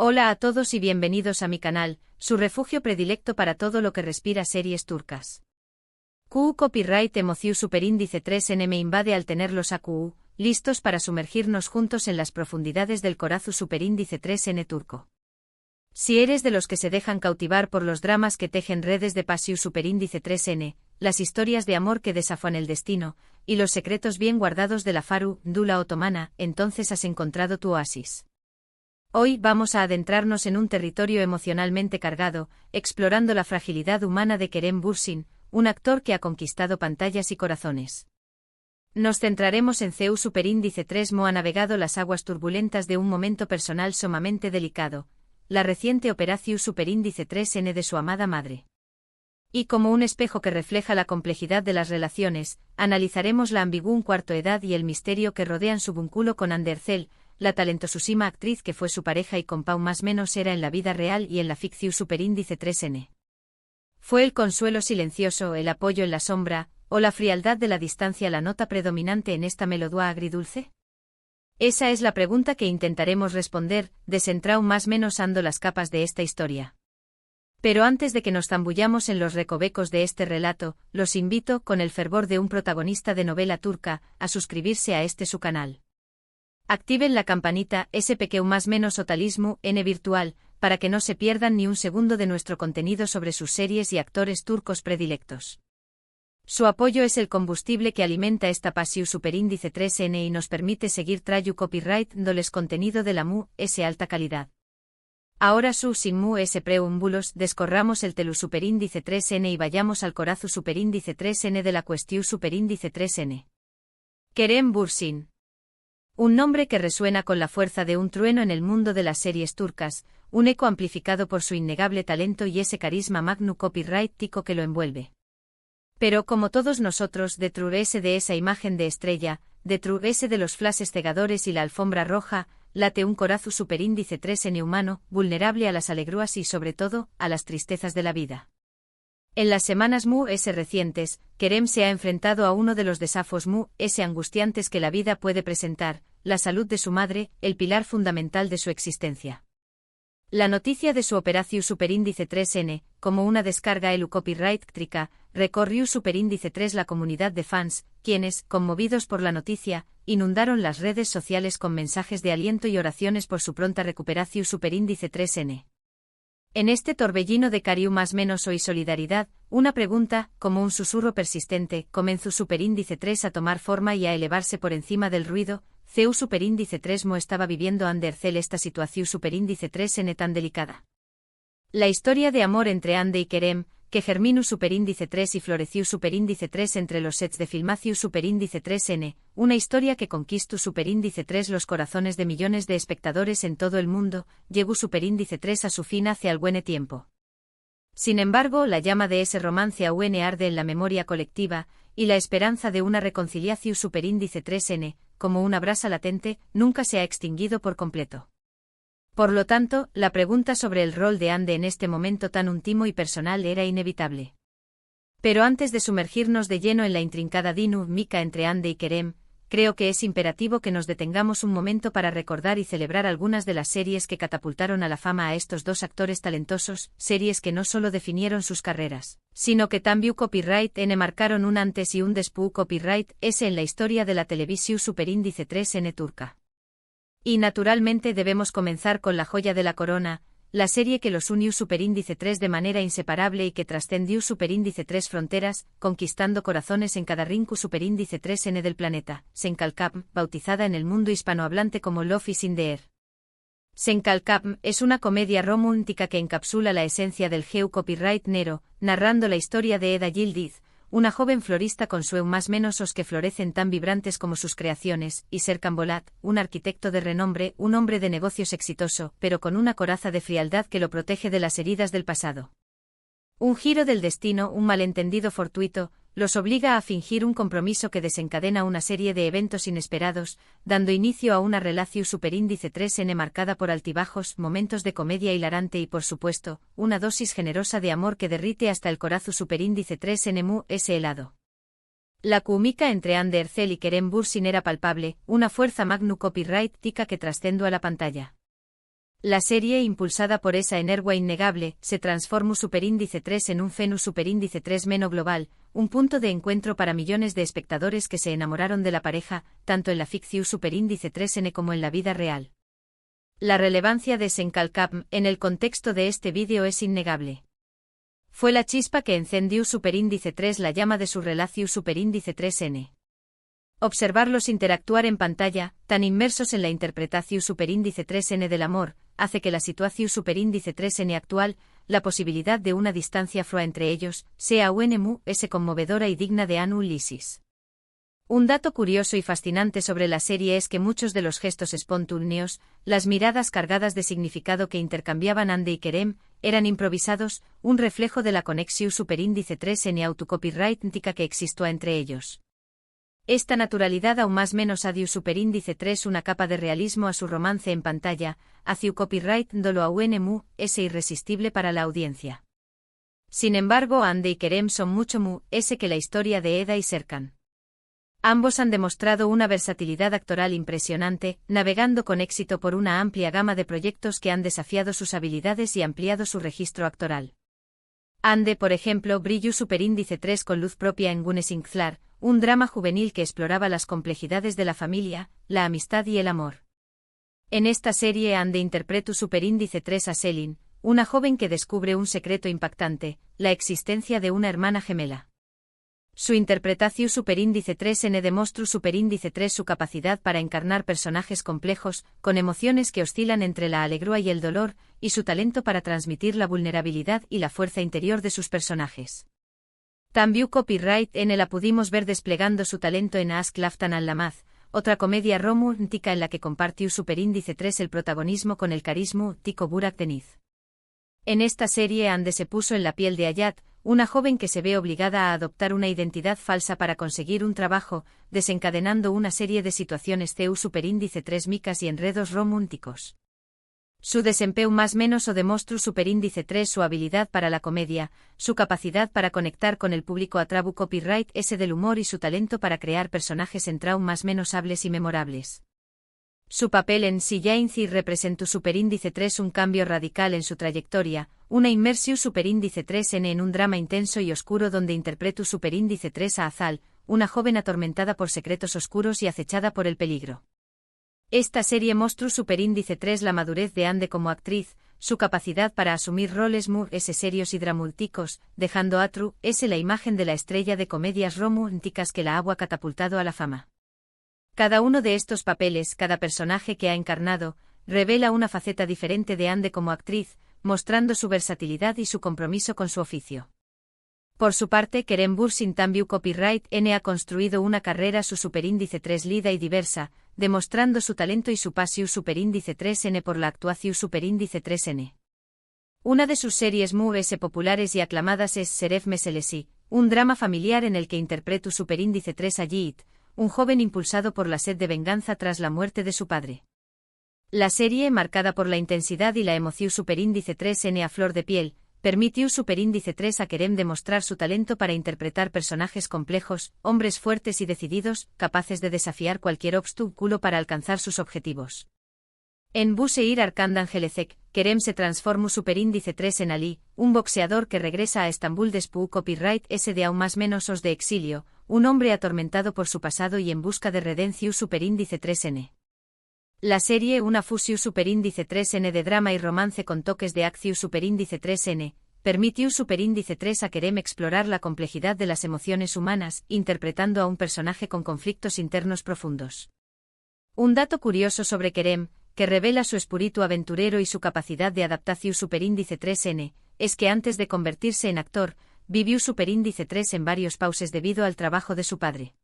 Hola a todos y bienvenidos a mi canal, su refugio predilecto para todo lo que respira series turcas. QU Copyright Emoziu Superíndice 3N me invade al tenerlos a QU, listos para sumergirnos juntos en las profundidades del Corazu Superíndice 3N turco. Si eres de los que se dejan cautivar por los dramas que tejen redes de Pasiu Superíndice 3N, las historias de amor que desafían el destino, y los secretos bien guardados de la Faru, Dula otomana, entonces has encontrado tu oasis. Hoy vamos a adentrarnos en un territorio emocionalmente cargado, explorando la fragilidad humana de Kerem Bürsin, un actor que ha conquistado pantallas y corazones. Nos centraremos en CU Superíndice 3 ha navegado las aguas turbulentas de un momento personal sumamente delicado, la reciente Operación Superíndice 3N de su amada madre. Y como un espejo que refleja la complejidad de las relaciones, analizaremos la ambigua cuarto edad y el misterio que rodean su vínculo con Andercel, la talentosísima actriz que fue su pareja y con Pau más menos era en la vida real y en la ficción Superíndice 3N. ¿Fue el consuelo silencioso, el apoyo en la sombra, o la frialdad de la distancia la nota predominante en esta melodía agridulce? Esa es la pregunta que intentaremos responder, desentraun más menos ando las capas de esta historia. Pero antes de que nos zambullamos en los recovecos de este relato, los invito, con el fervor de un protagonista de novela turca, a suscribirse a su canal. Activen la campanita SPQ más menos otalismo N virtual, para que no se pierdan ni un segundo de nuestro contenido sobre sus series y actores turcos predilectos. Su apoyo es el combustible que alimenta esta Pasiu Superíndice 3N y nos permite seguir trayu copyright dándoles contenido de la alta calidad. Ahora sin preúmbulos descorramos el telu Superíndice 3N y vayamos al Corazu Superíndice 3N de la cuestión Superíndice 3N. Kerem Bürsin. Un nombre que resuena con la fuerza de un trueno en el mundo de las series turcas, un eco amplificado por su innegable talento y ese carisma magno copyrightico que lo envuelve. Pero como todos nosotros, detrás de esa imagen de estrella, detrás de los flashes cegadores y la alfombra roja, late un Corazu Superíndice 3N humano, vulnerable a las alegrías y sobre todo, a las tristezas de la vida. En las semanas recientes, Kerem se ha enfrentado a uno de los desafíos angustiantes que la vida puede presentar, la salud de su madre, el pilar fundamental de su existencia. La noticia de su Operación Superíndice 3N, como una descarga copyright-trica, recorrió Superíndice 3 la comunidad de fans, quienes, conmovidos por la noticia, inundaron las redes sociales con mensajes de aliento y oraciones por su pronta recuperación Superíndice 3N. En este torbellino de cariu más menos y solidaridad, una pregunta, como un susurro persistente, comenzó Superíndice 3 a tomar forma y a elevarse por encima del ruido. CU Superíndice 3 estaba viviendo Andercel esta situación Superíndice 3N tan delicada. La historia de amor entre Ande y Kerem, que germinó Superíndice 3 y floreció Superíndice 3 entre los sets de filmación Superíndice 3N, una historia que conquistó Superíndice 3 los corazones de millones de espectadores en todo el mundo, llegó Superíndice 3 a su fin hace algún tiempo. Sin embargo, la llama de ese romance aún arde en la memoria colectiva, y la esperanza de una reconciliación Superíndice 3N, como una brasa latente, nunca se ha extinguido por completo. Por lo tanto, la pregunta sobre el rol de Ande en este momento tan íntimo y personal era inevitable. Pero antes de sumergirnos de lleno en la intrincada dinámica entre Ande y Kerem, creo que es imperativo que nos detengamos un momento para recordar y celebrar algunas de las series que catapultaron a la fama a estos dos actores talentosos, series que no solo definieron sus carreras, sino que también copyright N marcaron un antes y un después copyright S en la historia de la televisión Superíndice 3N turca. Y naturalmente debemos comenzar con la joya de la corona, la serie que los unió Superíndice 3 de manera inseparable y que trascendió Superíndice 3 fronteras, conquistando corazones en cada rincón Superíndice 3N del planeta, Senkalkapm, bautizada en el mundo hispanohablante como Love is in the Air. Senkalkapm es una comedia romántica que encapsula la esencia del geu copyright nero, narrando la historia de Eda Yildiz, una joven florista con su más menos que florecen tan vibrantes como sus creaciones, y Serkan Bolat, un arquitecto de renombre, un hombre de negocios exitoso, pero con una coraza de frialdad que lo protege de las heridas del pasado. Un giro del destino, un malentendido fortuito, los obliga a fingir un compromiso que desencadena una serie de eventos inesperados, dando inicio a una relación Superíndice 3N marcada por altibajos, momentos de comedia hilarante y por supuesto, una dosis generosa de amor que derrite hasta el Corazu Superíndice 3N ese helado. La química entre Andercel y Kerem Bürsin era palpable, una fuerza magnu copyright tica que trascendió a la pantalla. La serie, impulsada por esa energía innegable, se transformó superíndice 3 en un fenus superíndice 3 meno global, un punto de encuentro para millones de espectadores que se enamoraron de la pareja, tanto en la ficción superíndice 3N como en la vida real. La relevancia de Sencalcapm en el contexto de este vídeo es innegable. Fue la chispa que encendió superíndice 3 la llama de su relación superíndice 3N. Observarlos interactuar en pantalla, tan inmersos en la interpretación superíndice 3N del amor, hace que la situación superíndice 3N actual, la posibilidad de una distancia froa entre ellos, sea es conmovedora y digna de análisis. Un dato curioso y fascinante sobre la serie es que muchos de los gestos espontáneos, las miradas cargadas de significado que intercambiaban Ande y Kerem, eran improvisados, un reflejo de la conexión superíndice 3N autocopyrightica que existía entre ellos. Esta naturalidad aún más menos adiu superíndice 3 una capa de realismo a su romance en pantalla, hacia copyright dolo es irresistible para la audiencia. Sin embargo, Ande y Kerem son mucho que la historia de Eda y Serkan. Ambos han demostrado una versatilidad actoral impresionante, navegando con éxito por una amplia gama de proyectos que han desafiado sus habilidades y ampliado su registro actoral. Ande, por ejemplo, brilló superíndice 3 con luz propia en Gunesinclar, un drama juvenil que exploraba las complejidades de la familia, la amistad y el amor. En esta serie Ande interpretó superíndice 3 a Selin, una joven que descubre un secreto impactante, la existencia de una hermana gemela. Su interpretación superíndice 3N demostró superíndice 3 su capacidad para encarnar personajes complejos, con emociones que oscilan entre la alegría y el dolor, y su talento para transmitir la vulnerabilidad y la fuerza interior de sus personajes. También copyright N la pudimos ver desplegando su talento en Ask Laftan al-Lamaz, otra comedia romántica en la que compartió superíndice 3 el protagonismo con el carisma Tico Burak Deniz. En esta serie Ande se puso en la piel de Ayat, una joven que se ve obligada a adoptar una identidad falsa para conseguir un trabajo, desencadenando una serie de situaciones CEU superíndice 3 micas y enredos románticos. Su desempeño más menos o demostró superíndice 3 su habilidad para la comedia, su capacidad para conectar con el público a trabu copyright S del humor y su talento para crear personajes en traum más menos hables y memorables. Su papel en Si Jainzi representó superíndice 3 un cambio radical en su trayectoria, una inmersión superíndice 3N en un drama intenso y oscuro donde interpretó superíndice 3 a Azal, una joven atormentada por secretos oscuros y acechada por el peligro. Esta serie mostró superíndice 3 la madurez de Ande como actriz, su capacidad para asumir roles serios y dramáticos, dejando a Tru la imagen de la estrella de comedias románticas que la ha catapultado a la fama. Cada uno de estos papeles, cada personaje que ha encarnado, revela una faceta diferente de Ande como actriz, mostrando su versatilidad y su compromiso con su oficio. Por su parte, Kerem Bürsin también copyright N ha construido una carrera su superíndice 3 lida y diversa, demostrando su talento y su pasión superíndice 3N por la actuación superíndice 3N. Una de sus series populares y aclamadas es Seref Meselesi, un drama familiar en el que interpretó superíndice 3 a Yiğit, un joven impulsado por la sed de venganza tras la muerte de su padre. La serie, marcada por la intensidad y la emoción superíndice 3N a flor de piel, permitió superíndice 3 a Kerem demostrar su talento para interpretar personajes complejos, hombres fuertes y decididos, capaces de desafiar cualquier obstáculo para alcanzar sus objetivos. En Bu Seir Arkandan Gelecek, Kerem se transformó superíndice 3 en Ali, un boxeador que regresa a Estambul después copyright S de aún más menos os de exilio, un hombre atormentado por su pasado y en busca de redención superíndice 3N. La serie, una fusión superíndice 3N de drama y romance con toques de acción superíndice 3N, permitió superíndice 3 a Kerem explorar la complejidad de las emociones humanas, interpretando a un personaje con conflictos internos profundos. Un dato curioso sobre Kerem, que revela su espíritu aventurero y su capacidad de adaptación superíndice 3N, es que antes de convertirse en actor, vivió superíndice 3 en varios pauses debido al trabajo de su padre.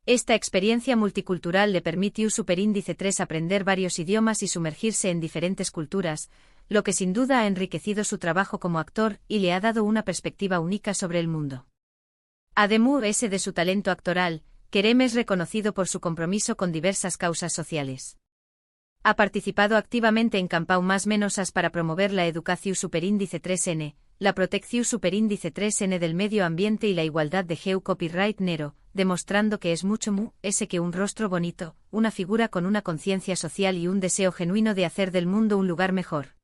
Esta experiencia multicultural le permitió superíndice 3 aprender varios idiomas y sumergirse en diferentes culturas, lo que sin duda ha enriquecido su trabajo como actor y le ha dado una perspectiva única sobre el mundo. Además de su talento actoral, Kerem es reconocido por su compromiso con diversas causas sociales. Ha participado activamente en campañas más menosas para promover la educación superíndice 3N, la protección superíndice 3N del medio ambiente y la igualdad de geo copyright Nero, demostrando que es mucho más que un rostro bonito, una figura con una conciencia social y un deseo genuino de hacer del mundo un lugar mejor.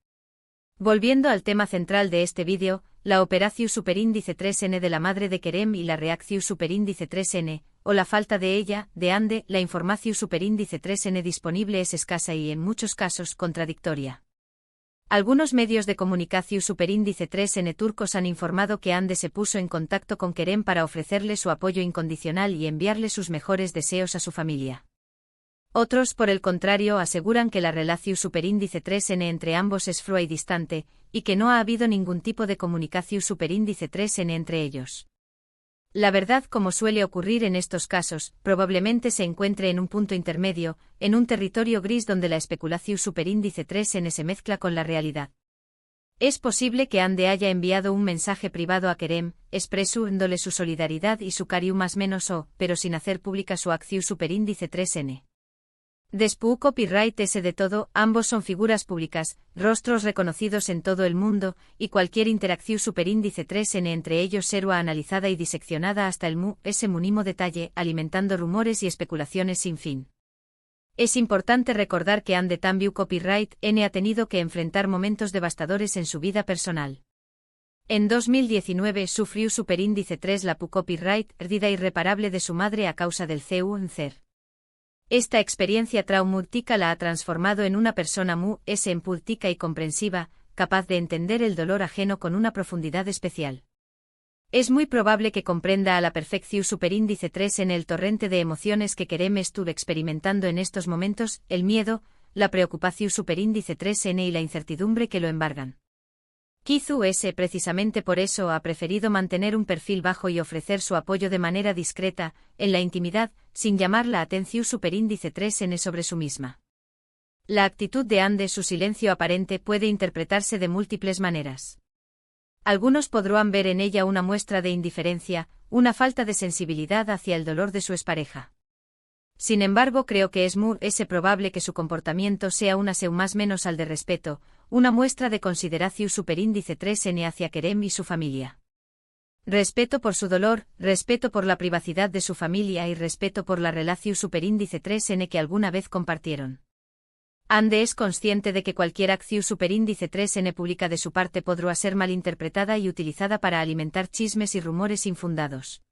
Volviendo al tema central de este vídeo, la Operación Superíndice 3N de la madre de Kerem y la Reacción Superíndice 3N, o la falta de ella, de Ande, la información Superíndice 3N disponible es escasa y en muchos casos contradictoria. Algunos medios de comunicación Superíndice 3N turcos han informado que Ande se puso en contacto con Kerem para ofrecerle su apoyo incondicional y enviarle sus mejores deseos a su familia. Otros, por el contrario, aseguran que la relación Superíndice 3N entre ambos es fría y distante, y que no ha habido ningún tipo de comunicación Superíndice 3N entre ellos. La verdad, como suele ocurrir en estos casos, probablemente se encuentre en un punto intermedio, en un territorio gris donde la especulación Superíndice 3N se mezcla con la realidad. Es posible que Ande haya enviado un mensaje privado a Kerem, expresándole su solidaridad y su cariño más menos pero sin hacer pública su acción Superíndice 3N. Después copyright ese de todo, ambos son figuras públicas, rostros reconocidos en todo el mundo, y cualquier interacción Superíndice 3N entre ellos será analizada y diseccionada hasta el ese mínimo detalle, alimentando rumores y especulaciones sin fin. Es importante recordar que Ande también copyright N ha tenido que enfrentar momentos devastadores en su vida personal. En 2019 sufrió Superíndice 3 la copyright pérdida irreparable de su madre a causa del cáncer. Esta experiencia traumática la ha transformado en una persona empática y comprensiva, capaz de entender el dolor ajeno con una profundidad especial. Es muy probable que comprenda a la perfección Superíndice 3 en el torrente de emociones que Kerem estuvo experimentando en estos momentos, el miedo, la preocupación Superíndice 3N y la incertidumbre que lo embargan. Quizás precisamente por eso ha preferido mantener un perfil bajo y ofrecer su apoyo de manera discreta, en la intimidad, sin llamar la atención Superíndice 3N sobre su misma. La actitud de Ande, su silencio aparente, puede interpretarse de múltiples maneras. Algunos podrán ver en ella una muestra de indiferencia, una falta de sensibilidad hacia el dolor de su expareja. Sin embargo, creo que es probable que su comportamiento sea una más menos al de respeto, una muestra de consideración Superíndice 3N hacia Kerem y su familia. Respeto por su dolor, respeto por la privacidad de su familia y respeto por la relación Superíndice 3N que alguna vez compartieron. Ande es consciente de que cualquier acción Superíndice 3N pública de su parte podrá ser malinterpretada y utilizada para alimentar chismes y rumores infundados.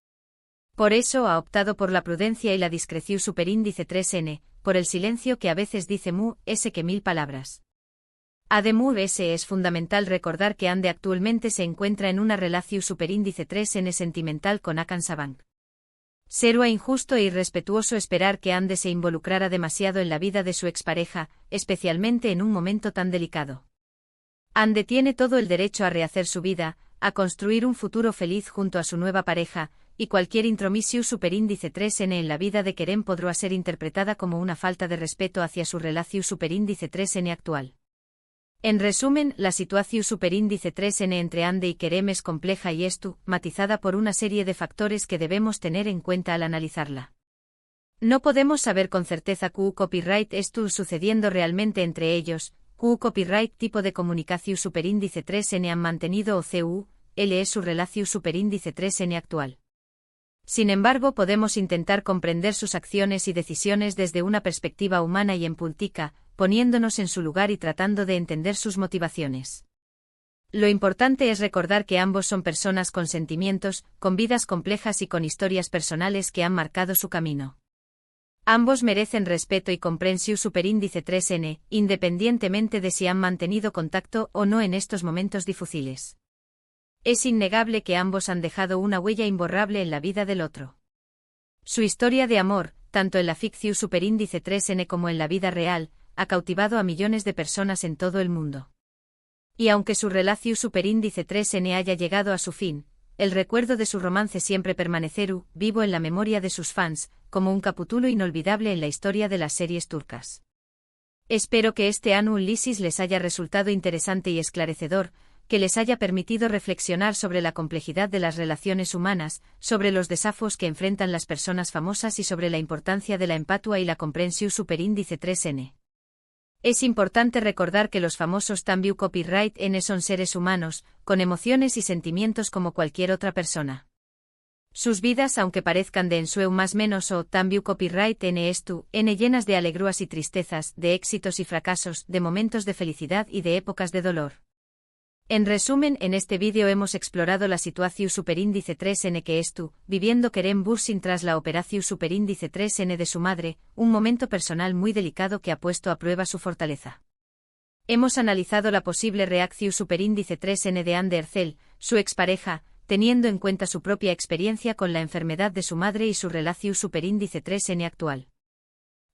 Por eso ha optado por la prudencia y la discreción Superíndice 3N, por el silencio que a veces dice que 1000 palabras. Además, es fundamental recordar que Ande actualmente se encuentra en una relación Superíndice 3N sentimental con Hakan Sabank. Sería injusto e irrespetuoso esperar que Ande se involucrara demasiado en la vida de su expareja, especialmente en un momento tan delicado. Ande tiene todo el derecho a rehacer su vida, a construir un futuro feliz junto a su nueva pareja, y cualquier intromisión Superíndice 3N en la vida de Kerem podrá ser interpretada como una falta de respeto hacia su relación Superíndice 3N actual. En resumen, la situación Superíndice 3N entre Ande y Kerem es compleja y matizada por una serie de factores que debemos tener en cuenta al analizarla. No podemos saber con certeza qué copyright sucediendo realmente entre ellos, qué copyright tipo de comunicación Superíndice 3N han mantenido o es su relación Superíndice 3N actual. Sin embargo, podemos intentar comprender sus acciones y decisiones desde una perspectiva humana y empática, poniéndonos en su lugar y tratando de entender sus motivaciones. Lo importante es recordar que ambos son personas con sentimientos, con vidas complejas y con historias personales que han marcado su camino. Ambos merecen respeto y comprensión Superíndice 3N, independientemente de si han mantenido contacto o no en estos momentos difíciles. Es innegable que ambos han dejado una huella imborrable en la vida del otro. Su historia de amor, tanto en la ficción Superíndice 3N como en la vida real, ha cautivado a millones de personas en todo el mundo. Y aunque su relación Superíndice 3N haya llegado a su fin, el recuerdo de su romance siempre permanecerá vivo en la memoria de sus fans, como un capítulo inolvidable en la historia de las series turcas. Espero que este análisis les haya resultado interesante y esclarecedor, que les haya permitido reflexionar sobre la complejidad de las relaciones humanas, sobre los desafíos que enfrentan las personas famosas y sobre la importancia de la empatía y la comprensión Superíndice 3N. Es importante recordar que los famosos también copyright N son seres humanos, con emociones y sentimientos como cualquier otra persona. Sus vidas, aunque parezcan de ensueu más menos o también copyright n estu, n llenas de alegrías y tristezas, de éxitos y fracasos, de momentos de felicidad y de épocas de dolor. En resumen, en este vídeo hemos explorado la situación superíndice 3n que estu, viviendo Kerem Bürsin tras la operación superíndice 3n de su madre, un momento personal muy delicado que ha puesto a prueba su fortaleza. Hemos analizado la posible reacción superíndice 3n de Anne Ercel, su expareja, teniendo en cuenta su propia experiencia con la enfermedad de su madre y su relación superíndice 3n actual.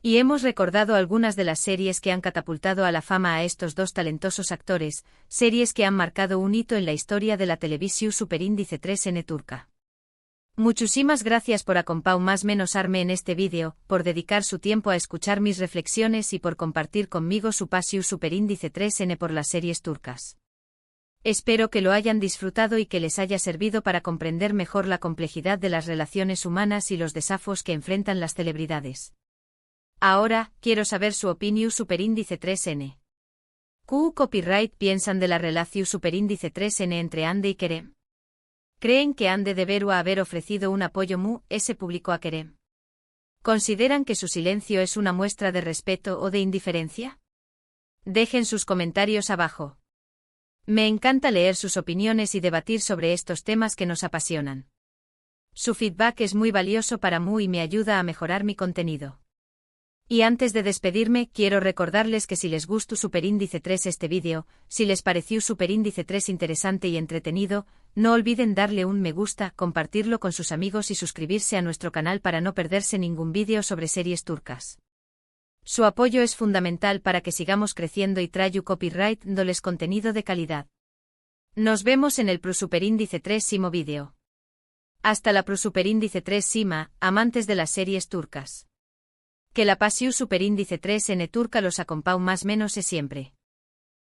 Y hemos recordado algunas de las series que han catapultado a la fama a estos dos talentosos actores, series que han marcado un hito en la historia de la televisión superíndice 3n turca. Muchísimas gracias por acompañarme en este vídeo, por dedicar su tiempo a escuchar mis reflexiones y por compartir conmigo su pasión superíndice 3n por las series turcas. Espero que lo hayan disfrutado y que les haya servido para comprender mejor la complejidad de las relaciones humanas y los desafíos que enfrentan las celebridades. Ahora, quiero saber su opinión superíndice 3n. ¿Qué copyright piensan de la relación superíndice 3n entre Ande y Kerem? ¿Creen que Ande debería haber ofrecido un apoyo ese público a Kerem? ¿Consideran que su silencio es una muestra de respeto o de indiferencia? Dejen sus comentarios abajo. Me encanta leer sus opiniones y debatir sobre estos temas que nos apasionan. Su feedback es muy valioso para mí y me ayuda a mejorar mi contenido. Y antes de despedirme, quiero recordarles que si les gustó superíndice 3 este vídeo, si les pareció superíndice 3 interesante y entretenido, no olviden darle un me gusta, compartirlo con sus amigos y suscribirse a nuestro canal para no perderse ningún vídeo sobre series turcas. Su apoyo es fundamental para que sigamos creciendo y traigo copyright dándoles contenido de calidad. Nos vemos en el superíndice 3 vídeo. Hasta la superíndice 3 amantes de las series turcas. Que la pasión superíndice 3n turca los acompañe más menos siempre.